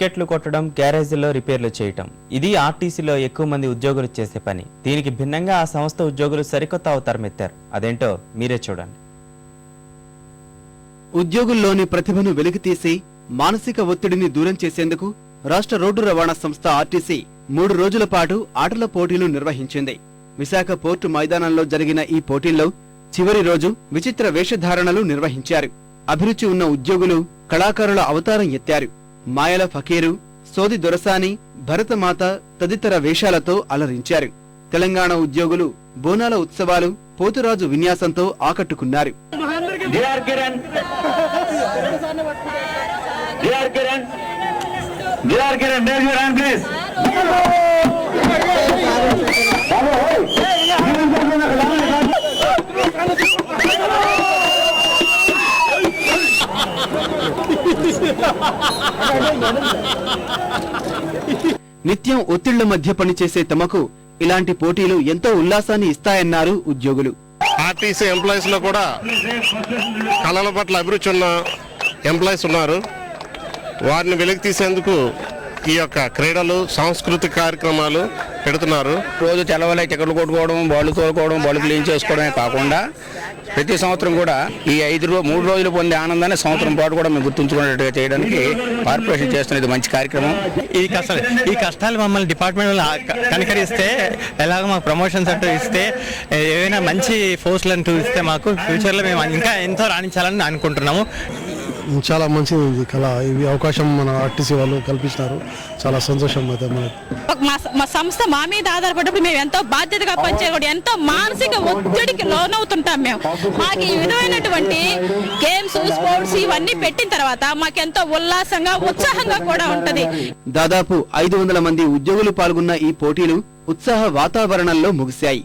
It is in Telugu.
టిక్కెట్లు కొట్టడం, గ్యారేజీల్లో రిపేర్లు చేయటం, ఇది ఆర్టీసీలో ఎక్కువ మంది ఉద్యోగులు చేసే పని. దీనికి భిన్నంగా ఆ సంస్థ ఉద్యోగులు సరికొత్త అవతారం ఎత్తారు. అదేంటో మీరే చూడండి. ఉద్యోగుల్లోని ప్రతిభను వెలికితీసి మానసిక ఒత్తిడిని దూరం చేసేందుకు రాష్ట్ర రోడ్డు రవాణా సంస్థ ఆర్టీసీ 3 రోజుల పాటు ఆటల పోటీలు నిర్వహించింది. విశాఖ పోర్టు మైదానంలో జరిగిన ఈ పోటీల్లో చివరి రోజు విచిత్ర వేషధారణలు నిర్వహించారు. అభిరుచి ఉన్న ఉద్యోగులు కళాకారుల అవతారం ఎత్తారు. మాయల ఫకీరు, సోది దొరసాని, భరతమాత తదితర వేషాలతో అలరించారు. తెలంగాణ ఉద్యోగులు బోనాల ఉత్సవాలు, పోతురాజు విన్యాసంతో ఆకట్టుకున్నారు. నిత్యం ఒత్తిళ్ల మధ్య పనిచేసే తమకు ఇలాంటి పోటీలు ఎంతో ఉల్లాసాన్ని ఇస్తాయన్నారు ఉద్యోగులు. ఆర్టీసీ ఎంప్లాయీస్ లో కూడా కళల పట్ల అభిరుచి ఉన్న ఎంప్లాయీస్ ఉన్నారు. వారిని వెలికి తీసేందుకు ఈ యొక్క క్రీడలు, సాంస్కృతిక కార్యక్రమాలు పెడుతున్నారు. రోజు తెల్లవాళ్ళ టికెట్లు కొట్టుకోవడం, బాళ్ళు తోలుకోవడం, బాళ్ళు క్లీన్ చేసుకోవడమే కాకుండా ప్రతి సంవత్సరం కూడా ఈ 3 రోజులు పొందే ఆనందాన్ని సంవత్సరం పాటు కూడా మేము గుర్తుంచుకునేట్టుగా చేయడానికి కార్పొరేషన్ చేస్తున్నది మంచి కార్యక్రమం. ఈ కష్టాలు మమ్మల్ని డిపార్ట్మెంట్ కనికరిస్తే, ఎలాగో మాకు ప్రమోషన్స్ అంటూ ఇస్తే, ఏవైనా మంచి పోస్టులు అంటూ ఇస్తే మాకు ఫ్యూచర్లో మేము ఇంకా ఎంతో రాణించాలని అనుకుంటున్నాము. చాలా మంచిది ఇది కళ. ఇవి అవకాశం మన ఆర్టీసీ వాళ్ళు కల్పించినారు. చాలా సంతోషం అయితే మా సంస్థ మా మీద ఆధారపడినప్పుడు మేము ఎంతో బాధ్యతగా పనిచేయకూడదు, ఎంతో మానసిక ఒత్తిడికి లోనవుతుంటాం. మేము మాకు ఈ విధమైనటువంటి గేమ్స్, స్పోర్ట్స్ ఇవన్నీ పెట్టిన తర్వాత మాకెంతో ఉల్లాసంగా, ఉత్సాహంగా కూడా ఉంటది. దాదాపు 500 మంది ఉద్యోగులు పాల్గొన్న ఈ పోటీలు ఉత్సాహ వాతావరణంలో ముగిశాయి.